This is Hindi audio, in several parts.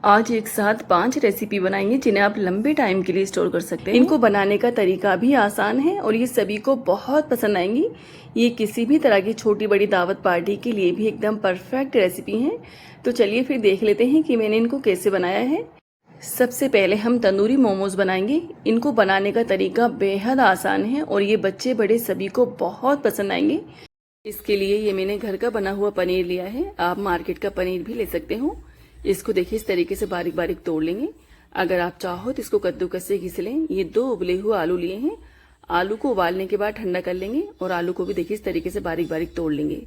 आज एक साथ 5 रेसिपी बनाएंगे जिन्हें आप लंबे टाइम के लिए स्टोर कर सकते हैं। इनको बनाने का तरीका भी आसान है और ये सभी को बहुत पसंद आएंगी। ये किसी भी तरह की छोटी बड़ी दावत पार्टी के लिए भी एकदम परफेक्ट रेसिपी हैं। तो चलिए फिर देख लेते हैं कि मैंने इनको कैसे बनाया है। सबसे पहले हम तंदूरी मोमोज बनाएंगे। इनको बनाने का तरीका बेहद आसान है और ये बच्चे बड़े सभी को बहुत पसंद आएंगे। इसके लिए ये मैंने घर का बना हुआ पनीर लिया है। आप मार्केट का पनीर भी ले सकते हो। इसको देखिए इस तरीके से बारीक बारीक तोड़ लेंगे। अगर आप चाहो तो इसको कद्दूकस से घिस लें। ये 2 उबले हुए आलू लिए हैं। आलू को उबालने के बाद ठंडा कर लेंगे और आलू को भी देखिए इस तरीके से बारीक बारीक तोड़ लेंगे।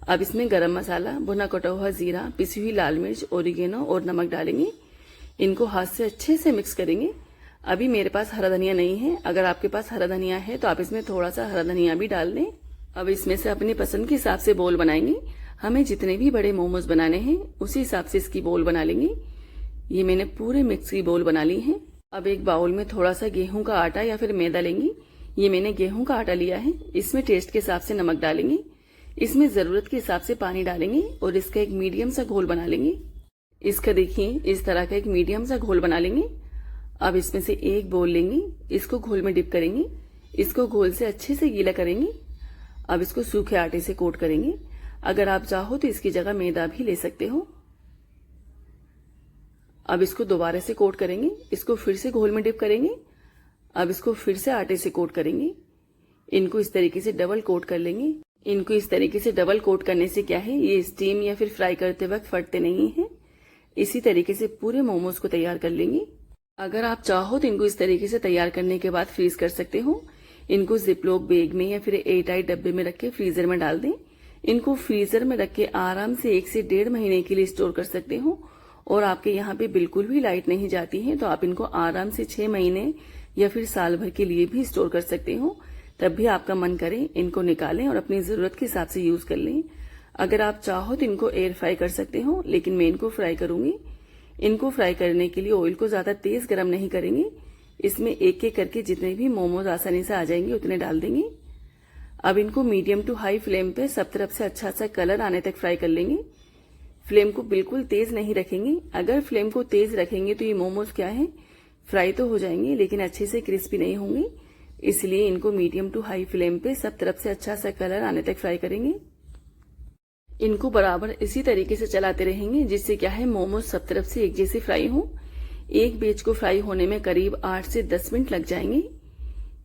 अब इसमें गरम मसाला, भुना कटा हुआ जीरा, पिसी हुई लाल मिर्च, ओरिगेनो और नमक डालेंगे। इनको हाथ से अच्छे से मिक्स करेंगे। अभी मेरे पास हरा धनिया नहीं है। अगर आपके पास हरा धनिया है तो आप इसमें थोड़ा सा हरा धनिया भी डाल दें। अब इसमें से अपनी पसंद के हिसाब से बोल बनाएंगे। हमें जितने भी बड़े मोमोज बनाने हैं उसी हिसाब से इसकी बोल बना लेंगे। ये मैंने पूरे मिक्स की बोल बना ली है। अब एक बाउल में थोड़ा सा गेहूं का आटा या फिर मैदा लेंगे। ये मैंने गेहूं का आटा लिया है। इसमें टेस्ट के हिसाब से नमक डालेंगे। इसमें जरूरत के हिसाब से पानी डालेंगे और इसका एक मीडियम सा घोल बना लेंगे। इसका देखिए इस तरह का एक मीडियम सा घोल बना लेंगे। अब इसमें से एक बोल लेंगे। इसको घोल में डिप करेंगे। इसको घोल से अच्छे से गीला करेंगे। अब इसको सूखे आटे से कोट करेंगे। अगर आप चाहो तो इसकी जगह मैदा भी ले सकते हो। अब इसको दोबारा से कोट करेंगे। इसको फिर से घोल में डिप करेंगे। अब इसको फिर से आटे से कोट करेंगे। इनको इस तरीके से डबल कोट कर लेंगे। इनको इस तरीके से डबल कोट करने से क्या है, ये स्टीम या फिर फ्राई करते वक्त फटते नहीं हैं। इसी तरीके से पूरे मोमोज को तैयार कर लेंगे। अगर आप चाहो तो इनको इस तरीके से तैयार करने के बाद फ्रीज कर सकते हो। इनको जिपलॉक बैग में या फिर एयरटाइट डब्बे में रख के फ्रीजर में डाल दें। इनको फ्रीजर में रख के आराम से 1 से 1.5 महीने के लिए स्टोर कर सकते हो। और आपके यहाँ पे बिल्कुल भी लाइट नहीं जाती है तो आप इनको आराम से 6 महीने या फिर साल भर के लिए भी स्टोर कर सकते हो। तब भी आपका मन करे इनको निकालें और अपनी जरूरत के हिसाब से यूज कर लें। अगर आप चाहो तो इनको एयर फ्राई कर सकते हो, लेकिन मैं इनको फ्राई करूंगी। इनको फ्राई करने के लिए ऑयल को ज्यादा तेज गर्म नहीं करेंगे। इसमें एक एक करके जितने भी मोमोज आसानी से आ जाएंगे उतने डाल देंगे। अब इनको मीडियम टू हाई फ्लेम पे सब तरफ से अच्छा सा कलर आने तक फ्राई कर लेंगे। फ्लेम को बिल्कुल तेज नहीं रखेंगे। अगर फ्लेम को तेज रखेंगे तो ये मोमोज क्या है, फ्राई तो हो जाएंगे लेकिन अच्छे से क्रिस्पी नहीं होंगे। इसलिए इनको मीडियम टू हाई फ्लेम पे सब तरफ से अच्छा सा कलर आने तक फ्राई करेंगे। इनको बराबर इसी तरीके से चलाते रहेंगे जिससे क्या है, मोमोज सब तरफ से एक जैसे फ्राई हो। एक बैच को फ्राई होने में करीब 8 से 10 मिनट लग जाएंगे।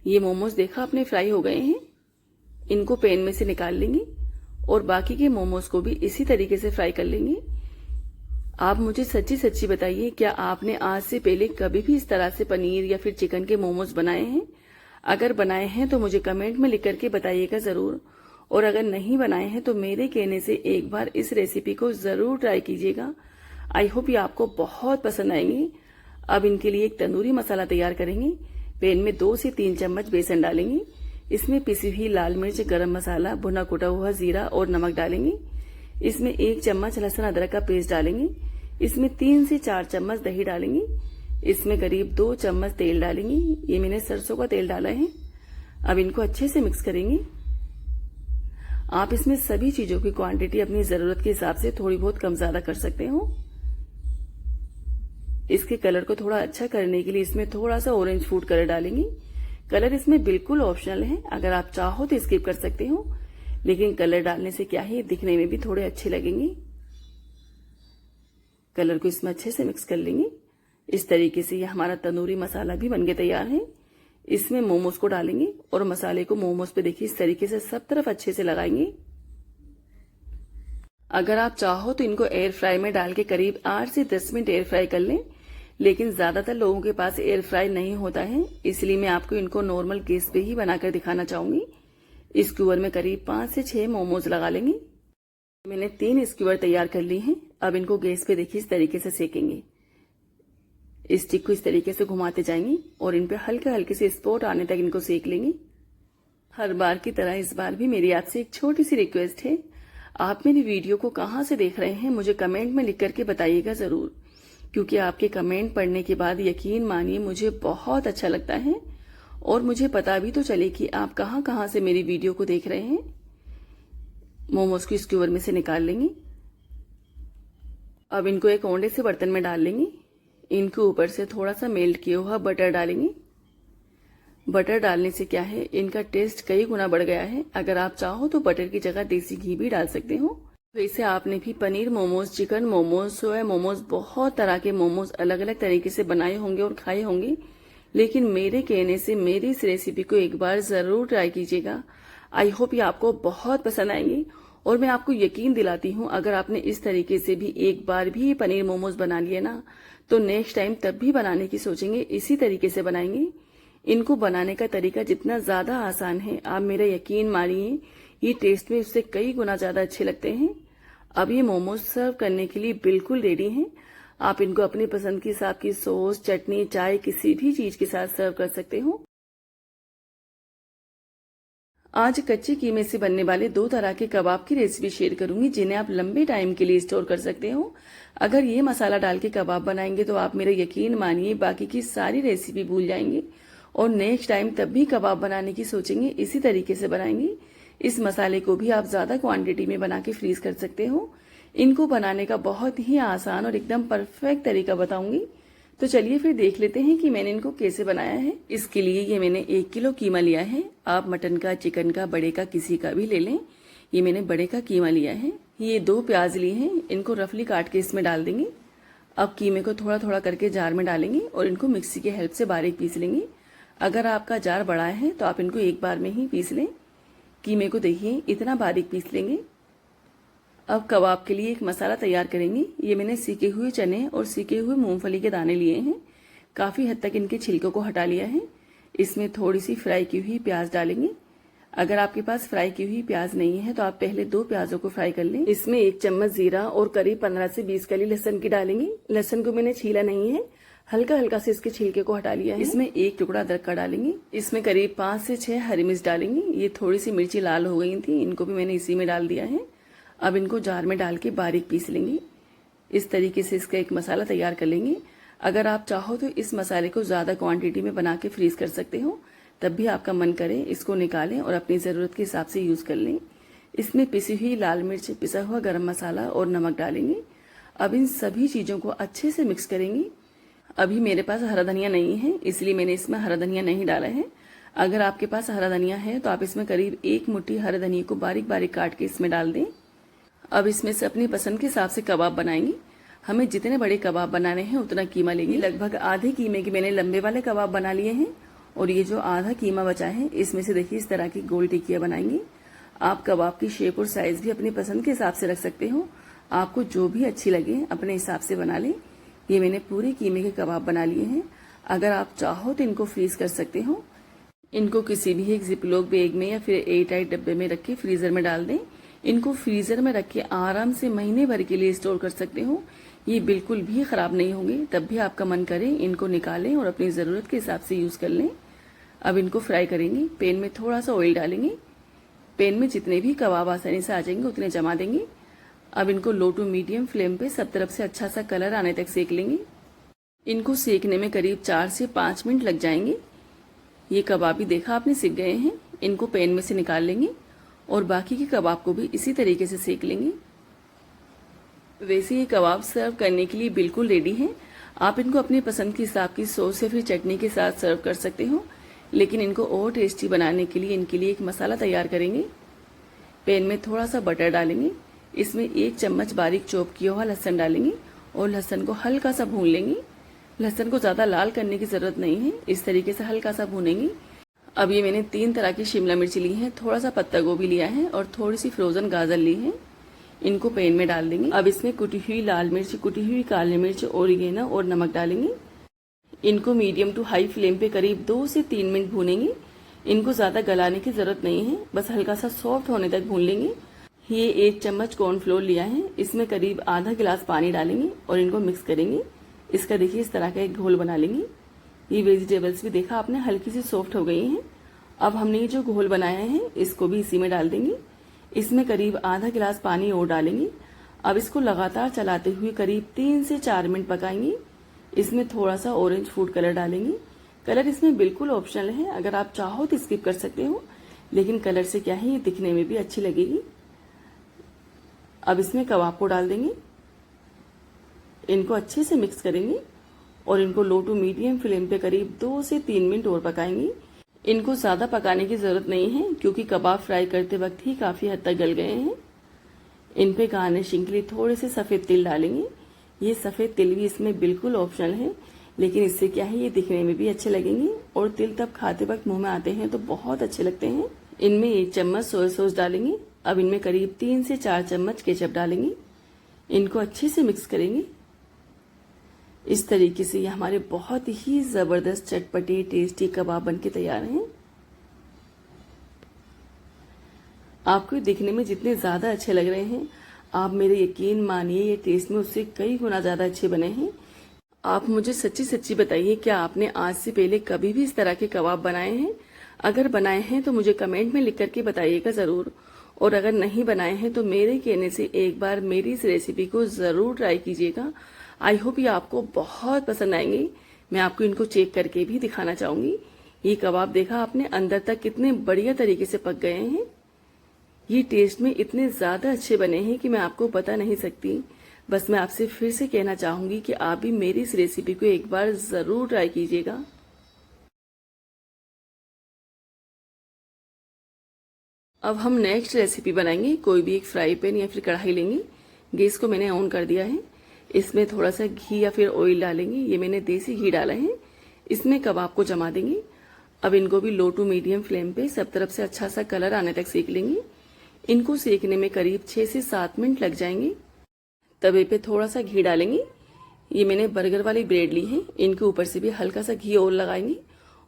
ये मोमोज देखा अपने फ्राई हो गए हैं। इनको पैन में से निकाल लेंगे और बाकी के मोमोज को भी इसी तरीके से फ्राई कर लेंगे। आप मुझे सच्ची सच्ची बताइए, क्या आपने आज से पहले कभी भी इस तरह से पनीर या फिर चिकन के मोमोज बनाए हैं? अगर बनाए हैं तो मुझे कमेंट में लिख करके बताइएगा जरूर। और अगर नहीं बनाए हैं तो मेरे कहने से एक बार इस रेसिपी को जरूर ट्राई कीजिएगा। आई होप ये आपको बहुत पसंद आएंगे। अब इनके लिए एक तंदूरी मसाला तैयार करेंगे। पैन में 2 से 3 चम्मच बेसन डालेंगे। इसमें पिसी हुई लाल मिर्च, गरम मसाला, भुना कुटा हुआ जीरा और नमक डालेंगे। इसमें 1 चम्मच लहसुन अदरक का पेस्ट डालेंगे। इसमें 3 से 4 चम्मच दही डालेंगे। इसमें करीब 2 चम्मच तेल डालेंगे। ये मैंने सरसों का तेल डाला है। अब इनको अच्छे से मिक्स करेंगे। आप इसमें सभी चीजों की क्वांटिटी अपनी जरूरत के हिसाब से थोड़ी बहुत कम ज्यादा कर सकते हो। इसके कलर को थोड़ा अच्छा करने के लिए इसमें थोड़ा सा ऑरेंज फूड कलर डालेंगे। कलर इसमें बिल्कुल ऑप्शनल है, अगर आप चाहो तो स्किप कर सकते हो, लेकिन कलर डालने से क्या है, दिखने में भी थोड़े अच्छे लगेंगे। कलर को इसमें अच्छे से मिक्स कर लेंगे। इस तरीके से ये हमारा तंदूरी मसाला भी बनके तैयार है। इसमें मोमोज को डालेंगे और मसाले को मोमोज पे देखिए इस तरीके से सब तरफ अच्छे से लगाएंगे। अगर आप चाहो तो इनको एयर फ्राई में डाल के करीब 8 से 10 मिनट एयर फ्राई कर लें, लेकिन ज्यादातर लोगों के पास एयर फ्राई नहीं होता है, इसलिए मैं आपको इनको नॉर्मल गैस पे ही बनाकर दिखाना चाहूंगी। इस स्क्यूअर में करीब 5 से 6 मोमोज लगा लेंगे। मैंने 3 स्क्यूअर तैयार कर ली हैं। अब इनको गैस पे देखिए इस तरीके से सेकेंगे। स्टिक को इस तरीके से घुमाते जाएंगे और इन पे हल्के हल्के से स्पॉट आने तक इनको सेक लेंगे। हर बार की तरह इस बार भी मेरी आपसे एक छोटी सी रिक्वेस्ट है, आप मेरी वीडियो को कहाँ से देख रहे हैं मुझे कमेंट में लिख करके बताइएगा जरूर, क्योंकि आपके कमेंट पढ़ने के बाद यकीन मानिए मुझे बहुत अच्छा लगता है और मुझे पता भी तो चले कि आप कहाँ कहाँ से मेरी वीडियो को देख रहे हैं। मोमोज को स्क्यूअर में से निकाल लेंगे। अब इनको एक ओंडे से बर्तन में डाल लेंगे। इनके ऊपर से थोड़ा सा मेल्ट किया हुआ बटर डालेंगे। बटर डालने से क्या है, इनका टेस्ट कई गुना बढ़ गया है। अगर आप चाहो तो बटर की जगह देसी घी भी डाल सकते हो। वैसे आपने भी पनीर मोमोज, चिकन मोमोज, सोया मोमोज, बहुत तरह के मोमोज अलग अलग तरीके से बनाए होंगे और खाए होंगे, लेकिन मेरे कहने से मेरी इस रेसिपी को एक बार जरूर ट्राई कीजिएगा। आई होप ये आपको बहुत पसंद आएंगे और मैं आपको यकीन दिलाती हूँ, अगर आपने इस तरीके से भी एक बार भी पनीर मोमोज बना लिए ना, तो नेक्स्ट टाइम तब भी बनाने की सोचेंगे, इसी तरीके से बनाएंगे। इनको बनाने का तरीका जितना ज्यादा आसान है, आप मेरा यकीन मानिए, ये टेस्ट में उससे कई गुना ज्यादा अच्छे लगते हैं। अब ये मोमोज सर्व करने के लिए बिल्कुल रेडी हैं। आप इनको अपनी पसंद के हिसाब की सॉस, चटनी, चाय, किसी भी चीज के साथ सर्व कर सकते हो। आज कच्चे कीमे से बनने वाले 2 तरह के कबाब की रेसिपी शेयर करूंगी, जिन्हें आप लंबे टाइम के लिए स्टोर कर सकते हो। अगर ये मसाला डाल के कबाब बनाएंगे तो आप मेरा यकीन मानिए, बाकी की सारी रेसिपी भूल जाएंगे और नेक्स्ट टाइम तब भी कबाब बनाने की सोचेंगे, इसी तरीके से बनाएंगे। इस मसाले को भी आप ज्यादा क्वांटिटी में बना के फ्रीज कर सकते हो। इनको बनाने का बहुत ही आसान और एकदम परफेक्ट तरीका बताऊंगी। तो चलिए फिर देख लेते हैं कि मैंने इनको कैसे बनाया है। इसके लिए ये मैंने 1 किलो कीमा लिया है। आप मटन का, चिकन का, बड़े का, किसी का भी ले लें। ये मैंने बड़े का कीमा लिया है। ये 2 प्याज लिए हैं, इनको रफली काट के इसमें डाल देंगे। अब कीमे को थोड़ा थोड़ा करके जार में डालेंगे और इनको मिक्सी की हेल्प से बारीक पीस लेंगे। अगर आपका जार बड़ा है तो आप इनको एक बार में ही पीस लें। कीमे को देखिए इतना बारीक पीस लेंगे। अब कबाब के लिए एक मसाला तैयार करेंगे। ये मैंने सीखे हुए चने और सीखे हुए मूंगफली के दाने लिए हैं। काफी हद तक इनके छिलकों को हटा लिया है। इसमें थोड़ी सी फ्राई की हुई प्याज डालेंगे। अगर आपके पास फ्राई की हुई प्याज नहीं है तो आप पहले 2 प्याजों को फ्राई कर लें। इसमें 1 चम्मच जीरा और करीब 15 से 20 कली लहसुन की डालेंगे। लहसुन को मैंने छीला नहीं है, हल्का हल्का से इसके छिलके को हटा लिया है। इसमें 1 टुकड़ा अदरक का डालेंगे। इसमें करीब 5 से 6 हरी मिर्च डालेंगे। ये थोड़ी सी मिर्ची लाल हो गई थी, इनको भी मैंने इसी में डाल दिया है। अब इनको जार में डाल के बारीक पीस लेंगे। इस तरीके से इसका एक मसाला तैयार कर लेंगे। अगर आप चाहो तो इस मसाले को ज्यादा क्वांटिटी में बना के फ्रीज कर सकते हो, तब भी आपका मन करे इसको निकालें और अपनी जरूरत के हिसाब से यूज कर लें। इसमें पिसी हुई लाल मिर्च, पिसा हुआ गरम मसाला और नमक डालेंगे। अब इन सभी चीजों को अच्छे से मिक्स करेंगे। अभी मेरे पास हरा धनिया नहीं है, इसलिए मैंने इसमें हरा धनिया नहीं डाला है। अगर आपके पास हरा धनिया है तो आप इसमें करीब 1 मुट्ठी हरा धनिया को बारीक बारीक काट के इसमें डाल दें। अब इसमें से अपनी पसंद के हिसाब से कबाब बनाएंगे। हमें जितने बड़े कबाब बनाने हैं उतना कीमा लेंगे। लगभग आधे कीमे के मैंने लंबे वाले कबाब बना लिए हैं और ये जो आधा कीमा बचा है इसमें से देखिए इस तरह की गोल टिक्कियां बनाएंगे। आप कबाब की शेप और साइज भी अपनी पसंद के हिसाब से रख सकते हो। आपको जो भी अच्छी लगे अपने हिसाब से बना लें। ये मैंने पूरे कीमे के कबाब बना लिए हैं। अगर आप चाहो तो इनको फ्रीज कर सकते हो। इनको किसी भी एक जिपलॉक बैग में या फिर एयर टाइट डब्बे में रख के फ्रीजर में डाल दें। इनको फ्रीजर में रख के आराम से महीने भर के लिए स्टोर कर सकते हो। ये बिल्कुल भी खराब नहीं होंगे। तब भी आपका मन करे इनको निकालें और अपनी जरूरत के हिसाब से यूज कर लें। अब इनको फ्राई करेंगे। पैन में थोड़ा सा ऑयल डालेंगे। पैन में जितने भी कबाब आसानी से आ जाएंगे उतने जमा देंगे। अब इनको लो टू मीडियम फ्लेम पे सब तरफ से अच्छा सा कलर आने तक सेक लेंगे। इनको सेकने में करीब 4 से 5 मिनट लग जाएंगे। ये कबाब भी देखा आपने सिक गए हैं। इनको पैन में से निकाल लेंगे और बाकी के कबाब को भी इसी तरीके से सेक लेंगे। वैसे ये कबाब सर्व करने के लिए बिल्कुल रेडी हैं। आप इनको अपनी पसंद के हिसाब की सॉस या फिर चटनी के साथ सर्व कर सकते हो, लेकिन इनको और टेस्टी बनाने के लिए इनके लिए एक मसाला तैयार करेंगे। पैन में थोड़ा सा बटर डालेंगे। इसमें 1 चम्मच बारीक चॉप किया हुआ लहसुन डालेंगे और लहसुन को हल्का सा भून लेंगे। लहसुन को ज्यादा लाल करने की जरूरत नहीं है, इस तरीके से हल्का सा भूनेंगे। अब ये मैंने 3 तरह की शिमला मिर्च ली है, थोड़ा सा पत्ता गोभी लिया है और थोड़ी सी फ्रोजन गाजर ली है। इनको पैन में डाल देंगे। अब इसमें कुटी हुई लाल मिर्च, कुटी हुई काली मिर्च, ओरिगेनो और नमक डालेंगे। इनको मीडियम टू हाई फ्लेम पे करीब 2 से 3 मिनट भूनेंगे। इनको ज्यादा गलाने की जरूरत नहीं है, बस हल्का सा सॉफ्ट होने तक भून लेंगे। ये 1 चम्मच कॉर्नफ्लोर लिया है। इसमें करीब आधा गिलास पानी डालेंगे और इनको मिक्स करेंगे। इसका देखिए इस तरह का एक घोल बना लेंगे। ये वेजिटेबल्स भी देखा आपने हल्की सी सॉफ्ट हो गई हैं। अब हमने ये जो घोल बनाया है इसको भी इसी में डाल देंगे। इसमें करीब आधा गिलास पानी और डालेंगे। अब इसको लगातार चलाते हुए करीब 3 से 4 मिनट पकाएंगे। इसमें थोड़ा सा ऑरेंज फूड कलर डालेंगे। कलर इसमें बिल्कुल ऑप्शनल है, अगर आप चाहो तो स्किप कर सकते हो, लेकिन कलर से क्या है ये दिखने में भी अच्छी लगेगी। अब इसमें कबाब को डाल देंगे। इनको अच्छे से मिक्स करेंगे और इनको लो टू मीडियम फ्लेम पे करीब 2 से 3 मिनट और पकाएंगे। इनको ज़्यादा पकाने की ज़रूरत नहीं है क्योंकि कबाब फ्राई करते वक्त ही काफ़ी हद तक गल गए हैं। इन पे गार्निशिंग के लिए थोड़े से सफ़ेद तिल डालेंगे। ये सफ़ेद तिल भी इसमें बिल्कुल ऑप्शनल है, लेकिन इससे क्या है, ये दिखने में भी अच्छे लगेंगे और तिल तब खाते वक्त मुंह में आते हैं तो बहुत अच्छे लगते हैं। इनमें 1 चम्मच सोया सॉस डालेंगे। अब इनमें करीब 3 से 4 चम्मच केचप डालेंगे। इनको अच्छे से मिक्स करेंगे। इस तरीके से ये हमारे बहुत ही ज़बरदस्त चटपटे टेस्टी कबाब बनके तैयार हैं। आपको दिखने में जितने ज़्यादा अच्छे लग रहे हैं, आप मेरे यकीन मानिए ये टेस्ट में उससे कई गुना ज़्यादा अच्छे बने हैं। आप मुझे सच्ची सच्ची बताइए, क्या आपने आज से पहले कभी भी इस तरह के कबाब बनाए हैं? अगर बनाए हैं तो मुझे कमेंट में लिख करके बताइएगा ज़रूर, और अगर नहीं बनाए हैं तो मेरे कहने से एक बार मेरी इस रेसिपी को ज़रूर ट्राई कीजिएगा। आई होप ये आपको बहुत पसंद आएंगे। मैं आपको इनको चेक करके भी दिखाना चाहूँगी। ये कबाब देखा आपने, अंदर तक कितने बढ़िया तरीके से पक गए हैं। ये टेस्ट में इतने ज़्यादा अच्छे बने हैं कि मैं आपको बता नहीं सकती। बस मैं आपसे फिर से कहना चाहूँगी कि आप भी मेरी इस रेसिपी को एक बार ज़रूर ट्राई कीजिएगा। अब हम नेक्स्ट रेसिपी बनाएंगे। कोई भी एक फ्राई पैन या फिर कढ़ाई लेंगे। गैस को मैंने ऑन कर दिया है। इसमें थोड़ा सा घी या फिर ऑयल डालेंगे। ये मैंने देसी घी डाला है। इसमें कबाब को जमा देंगे। अब इनको भी लो टू मीडियम फ्लेम पे सब तरफ से अच्छा सा कलर आने तक सेक लेंगे। इनको सेकने में करीब 6 से 7 मिनट लग जाएंगे। तवे पे थोड़ा सा घी डालेंगे। ये मैंने बर्गर वाली ब्रेड ली है। इनके ऊपर से भी हल्का सा घी और लगाएंगे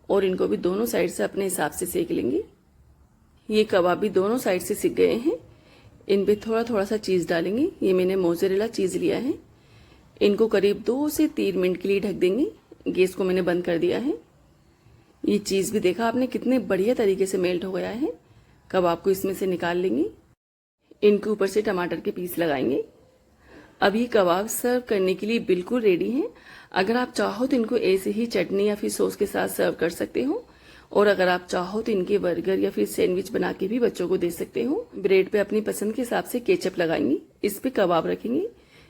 और इनको भी दोनों साइड से अपने हिसाब से सेक लेंगे। ये कबाब भी दोनों साइड से सिक गए हैं। इन पे थोड़ा थोड़ा सा चीज़ डालेंगे। ये मैंने मोज़रेला चीज़ लिया है। इनको करीब 2 से 3 मिनट के लिए ढक देंगे। गैस को मैंने बंद कर दिया है। ये चीज़ भी देखा आपने कितने बढ़िया तरीके से मेल्ट हो गया है। कबाब को इसमें से निकाल लेंगे। इनके ऊपर से टमाटर के पीस लगाएंगे। अब ये कबाब सर्व करने के लिए बिल्कुल रेडी हैं। अगर आप चाहो तो इनको ऐसे ही चटनी या फिर सॉस के साथ सर्व कर सकते हो, और अगर आप चाहो तो इनके बर्गर या फिर सैंडविच बना के भी बच्चों को दे सकते हो। ब्रेड पे अपनी पसंद के हिसाब से केचप लगाएंगे। इस पे कबाब रखेंगे।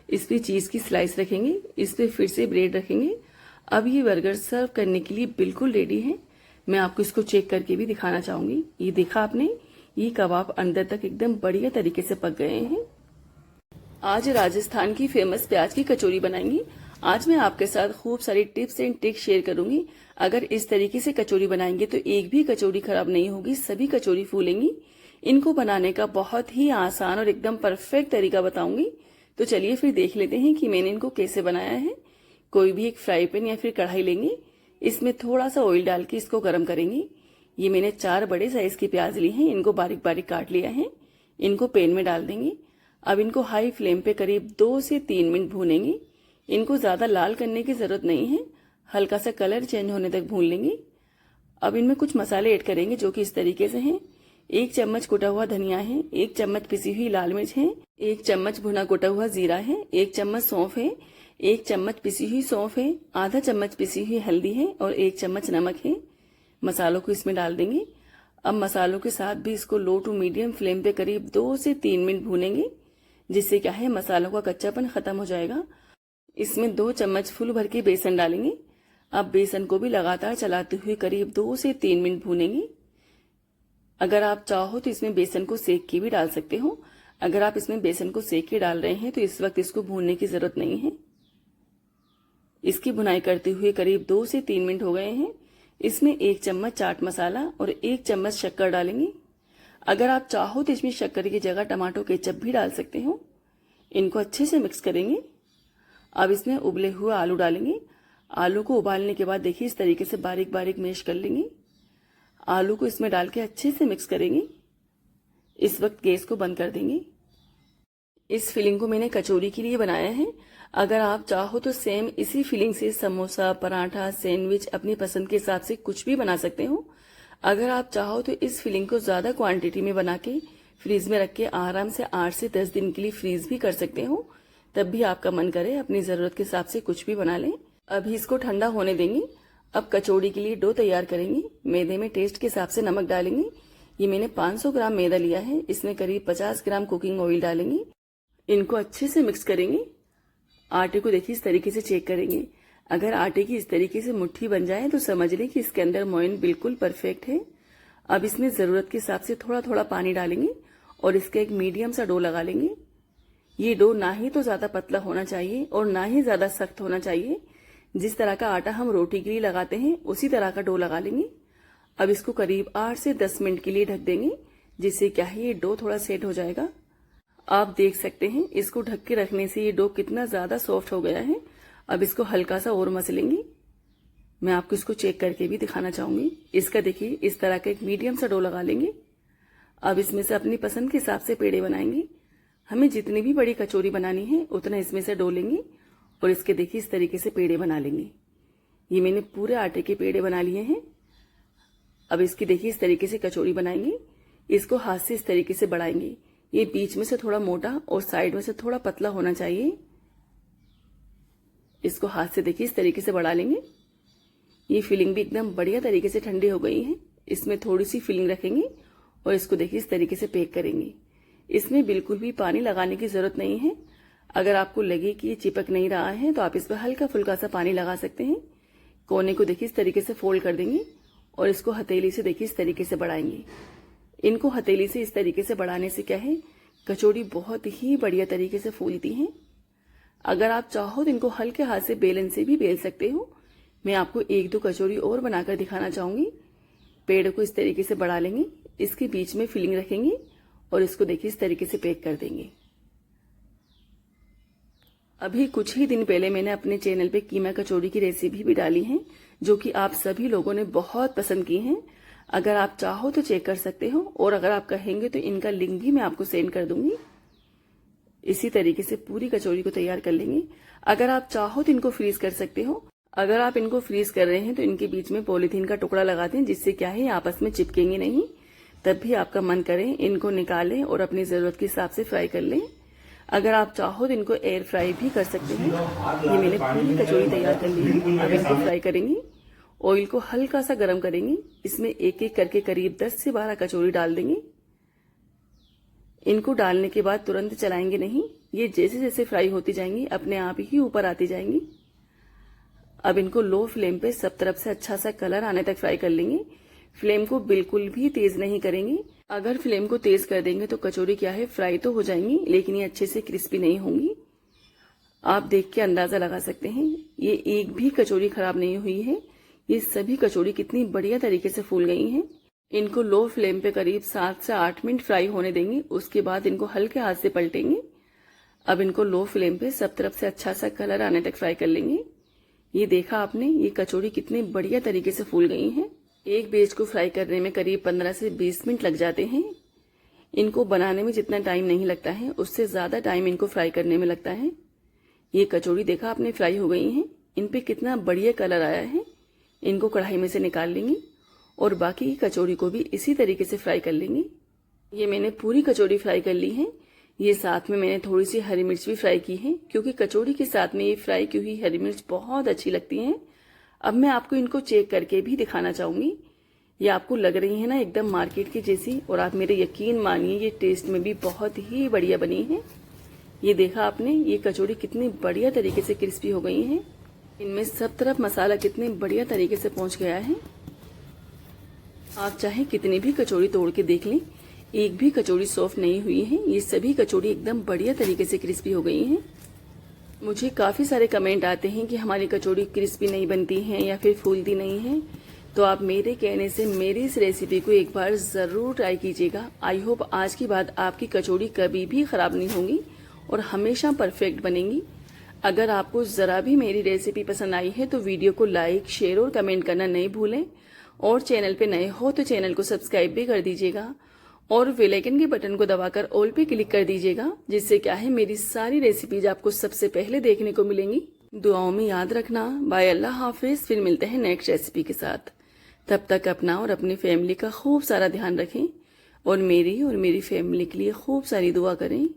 इस पे चीज़ की स्लाइस रखेंगे। इस पे फिर से ब्रेड रखेंगे। अब ये बर्गर सर्व करने के लिए बिल्कुल रेडी है। मैं आपको इसको चेक करके भी दिखाना चाहूंगी। ये देखा आपने, ये कबाब अंदर तक एकदम बढ़िया तरीके से पक गए हैं। आज राजस्थान की फेमस प्याज की कचौरी बनाएंगे। आज मैं आपके साथ खूब सारी टिप्स एंड ट्रिक्स शेयर करूंगी। अगर इस तरीके से कचौरी बनाएंगे तो एक भी कचौरी खराब नहीं होगी, सभी कचौरी फूलेंगी। इनको बनाने का बहुत ही आसान और एकदम परफेक्ट तरीका बताऊंगी। तो चलिए फिर देख लेते हैं कि मैंने इनको कैसे बनाया है। कोई भी एक फ्राई पैन या फिर कढ़ाई लेंगे। इसमें थोड़ा सा ऑयल डाल के इसको गर्म करेंगे। ये मैंने 4 बड़े साइज की प्याज ली हैं। इनको बारीक बारीक काट लिया है। इनको पैन में डाल देंगे। अब इनको हाई फ्लेम पे करीब 2 से 3 मिनट भूनेंगे। इनको ज्यादा लाल करने की जरूरत नहीं है, हल्का सा कलर चेंज होने तक भून लेंगे। अब इनमें कुछ मसाले ऐड करेंगे जो कि इस तरीके से हैं। 1 चम्मच कुटा हुआ धनिया है, 1 चम्मच पिसी हुई लाल मिर्च है, 1 चम्मच भुना कुटा हुआ जीरा है, 1 चम्मच सौंफ है, 1 चम्मच पिसी हुई सौंफ है, आधा चम्मच पिसी हुई हल्दी है और 1 चम्मच नमक है। मसालों को इसमें डाल देंगे। अब मसालों के साथ भी इसको लो टू मीडियम फ्लेम पे करीब 2 से 3 मिनट भूनेंगे, जिससे क्या है मसालों का कच्चापन खत्म हो जाएगा। इसमें 2 चम्मच फुल भर के बेसन डालेंगे। अब बेसन को भी लगातार चलाते हुए करीब 2 से 3 मिनट भूनेंगे। अगर आप चाहो तो इसमें बेसन को सेक के भी डाल सकते हो। अगर आप इसमें बेसन को सेक के डाल रहे हैं तो इस वक्त इसको भूनने की जरूरत नहीं है। इसकी भुनाई करते हुए करीब 2 से 3 मिनट हो गए हैं। इसमें 1 चम्मच चाट मसाला और 1 चम्मच शक्कर डालेंगे। अगर आप चाहो तो इसमें शक्कर की जगह टमाटो केचप भी डाल सकते हो। इनको अच्छे से मिक्स करेंगे। अब इसमें उबले हुए आलू डालेंगे। आलू को उबालने के बाद देखिए इस तरीके से बारीक बारीक मैश कर लेंगे। आलू को इसमें डाल के अच्छे से मिक्स करेंगे। इस वक्त गैस को बंद कर देंगे। इस फिलिंग को मैंने कचौरी के लिए बनाया है। अगर आप चाहो तो सेम इसी फिलिंग से समोसा, पराठा, सैंडविच अपनी पसंद के हिसाब से कुछ भी बना सकते हो। अगर आप चाहो तो इस फिलिंग को ज्यादा क्वांटिटी में बना के फ्रीज में रख के आराम से 8 से 10 दिन के लिए फ्रीज भी कर सकते हो। तब भी आपका मन करे अपनी जरूरत के हिसाब से कुछ भी बना लें। अभी इसको ठंडा होने देंगे। अब कचौड़ी के लिए डो तैयार करेंगे। मैदे में टेस्ट के हिसाब से नमक डालेंगे। ये मैंने 500 ग्राम मैदा लिया है। इसमें करीब 50 ग्राम कुकिंग ऑयल डालेंगे। इनको अच्छे से मिक्स करेंगे। आटे को देखिए इस तरीके से चेक करेंगे। अगर आटे की इस तरीके से मुट्ठी बन जाए तो समझ लें कि इसके अंदर मोइन बिल्कुल परफेक्ट है। अब इसमें जरूरत के हिसाब से थोड़ा थोड़ा पानी डालेंगे और इसका एक मीडियम सा डो लगा लेंगे। ये डो ना ही तो ज्यादा पतला होना चाहिए और ना ही ज्यादा सख्त होना चाहिए। जिस तरह का आटा हम रोटी के लिए लगाते हैं उसी तरह का डो लगा लेंगे। अब इसको करीब 8 से 10 मिनट के लिए ढक देंगे, जिससे क्या है ये डो थोड़ा सेट हो जाएगा। आप देख सकते हैं इसको ढक के रखने से ये डो कितना ज्यादा सॉफ्ट हो गया है। अब इसको हल्का सा और मसलेंगे। मैं आपको इसको चेक करके भी दिखाना चाहूंगी। इसका देखिए इस तरह का एक मीडियम सा डो लगा लेंगे। अब इसमें से अपनी पसंद के हिसाब से पेड़े बनाएंगे। हमें जितनी भी बड़ी कचौरी बनानी है उतना इसमें से डो लेंगे और इसके देखिए इस तरीके से पेड़े बना लेंगे। ये मैंने पूरे आटे के पेड़े बना लिए हैं। अब इसकी देखिए इस तरीके से कचौरी बनाएंगे। इसको हाथ से इस तरीके से बढ़ाएंगे। ये बीच में से थोड़ा मोटा और साइड में से थोड़ा पतला होना चाहिए। इसको हाथ से देखिए इस तरीके से बढ़ा लेंगे। ये फिलिंग भी एकदम बढ़िया तरीके से ठंडी हो गई है। इसमें थोड़ी सी फिलिंग रखेंगे और इसको देखिए इस तरीके से पैक करेंगे। इसमें बिल्कुल भी पानी लगाने की जरूरत नहीं है। अगर आपको लगे कि ये चिपक नहीं रहा है तो आप इस पर हल्का फुल्का सा पानी लगा सकते हैं। कोने को देखिए इस तरीके से फोल्ड कर देंगे और इसको हथेली से देखिए इस तरीके से बढ़ाएंगे। इनको हथेली से इस तरीके से बढ़ाने से क्या है, कचौड़ी बहुत ही बढ़िया तरीके से फूलती है। अगर आप चाहो तो इनको हल्के हाथ से बेलन से भी बेल सकते हो। मैं आपको 1-2 कचौरी और बनाकर दिखाना चाहूंगी। पेड़ को इस तरीके से बढ़ा लेंगे, इसके बीच में फिलिंग रखेंगे और इसको देखिए इस तरीके से पैक कर देंगे। अभी कुछ ही दिन पहले मैंने अपने चैनल पे कीमा कचौड़ी की रेसिपी भी डाली है, जो कि आप सभी लोगों ने बहुत पसंद की है। अगर आप चाहो तो चेक कर सकते हो और अगर आप कहेंगे तो इनका लिंक भी मैं आपको सेंड कर दूंगी। इसी तरीके से पूरी कचौरी को तैयार कर लेंगे। अगर आप चाहो तो इनको फ्रीज कर सकते हो। अगर आप इनको फ्रीज कर रहे हैं तो इनके बीच में पॉलीथीन का टुकड़ा लगा दें, जिससे क्या है आपस में चिपकेंगे नहीं। तब भी आपका मन करे इनको निकालें और अपनी जरूरत के हिसाब से फ्राई कर लें। अगर आप चाहो तो इनको एयर फ्राई भी कर सकते हैं। ये मैंने पूरी कचौरी तैयार कर ली है। अब इनको फ्राई करेंगे। ऑयल को हल्का सा गर्म करेंगे। इसमें एक एक करके करीब 10 से 12 कचौरी डाल देंगे। इनको डालने के बाद तुरंत चलाएंगे नहीं। ये जैसे जैसे फ्राई होती जाएंगी अपने आप ही ऊपर आती जाएंगी। अब इनको लो फ्लेम पे सब तरफ से अच्छा सा कलर आने तक फ्राई कर लेंगे। फ्लेम को बिल्कुल भी तेज नहीं करेंगे। अगर फ्लेम को तेज कर देंगे तो कचौरी क्या है फ्राई तो हो जाएंगी, लेकिन ये अच्छे से क्रिस्पी नहीं होंगी। आप देख के अंदाजा लगा सकते हैं ये एक भी कचौरी खराब नहीं हुई है। ये सभी कचौरी कितनी बढ़िया तरीके से फूल गई हैं। इनको लो फ्लेम पे करीब 7 से 8 मिनट फ्राई होने देंगे। उसके बाद इनको हल्के हाथ से पलटेंगे। अब इनको लो फ्लेम पे सब तरफ से अच्छा सा कलर आने तक फ्राई कर लेंगे। ये देखा आपने, ये कचौरी कितनी बढ़िया तरीके से फूल गई हैं। एक बैच को फ्राई करने में करीब 15 से 20 मिनट लग जाते हैं। इनको बनाने में जितना टाइम नहीं लगता है उससे ज्यादा टाइम इनको फ्राई करने में लगता है। ये कचौरी देखा आपने फ्राई हो गई हैं। इन पे कितना बढ़िया कलर आया है। इनको कढ़ाई में से निकाल लेंगे और बाकी की कचौरी को भी इसी तरीके से फ्राई कर लेंगे। ये मैंने पूरी कचौरी फ्राई कर ली है। ये साथ में मैंने थोड़ी सी हरी मिर्च भी फ्राई की है, क्योंकि कचौरी के साथ में ये फ्राई की हुई हरी मिर्च बहुत अच्छी लगती है। अब मैं आपको इनको चेक करके भी दिखाना चाहूंगी। ये आपको लग रही है ना एकदम मार्केट की जैसी, और आप मेरे यकीन मानिए ये टेस्ट में भी बहुत ही बढ़िया बनी है। ये देखा आपने, ये कचौरी कितनी बढ़िया तरीके से क्रिस्पी हो गई है। इनमें सब तरफ मसाला कितने बढ़िया तरीके से पहुंच गया है। आप चाहे कितनी भी कचौरी तोड़ के देख लें, एक भी कचौरी सॉफ्ट नहीं हुई है। ये सभी कचौरी एकदम बढ़िया तरीके से क्रिस्पी हो गई हैं। मुझे काफी सारे कमेंट आते हैं कि हमारी कचौरी क्रिस्पी नहीं बनती है या फिर फूलती नहीं है। तो आप मेरे कहने से मेरी इस रेसिपी को एक बार जरूर ट्राई कीजिएगा। आई होप आज के बाद आपकी कचौरी कभी भी खराब नहीं होंगी और हमेशा परफेक्ट बनेंगी। अगर आपको जरा भी मेरी रेसिपी पसंद आई है तो वीडियो को लाइक, शेयर और कमेंट करना नहीं भूलें। और चैनल पे नए हो तो चैनल को सब्सक्राइब भी कर दीजिएगा और बेल आइकन के बटन को दबाकर ऑल पे क्लिक कर दीजिएगा, जिससे क्या है मेरी सारी रेसिपीज आपको सबसे पहले देखने को मिलेंगी। दुआओं में याद रखना। बाय, अल्लाह हाफिज। फिर मिलते हैं नेक्स्ट रेसिपी के साथ। तब तक अपना और अपनी फैमिली का खूब सारा ध्यान रखें और मेरी फैमिली के लिए खूब सारी दुआ करें।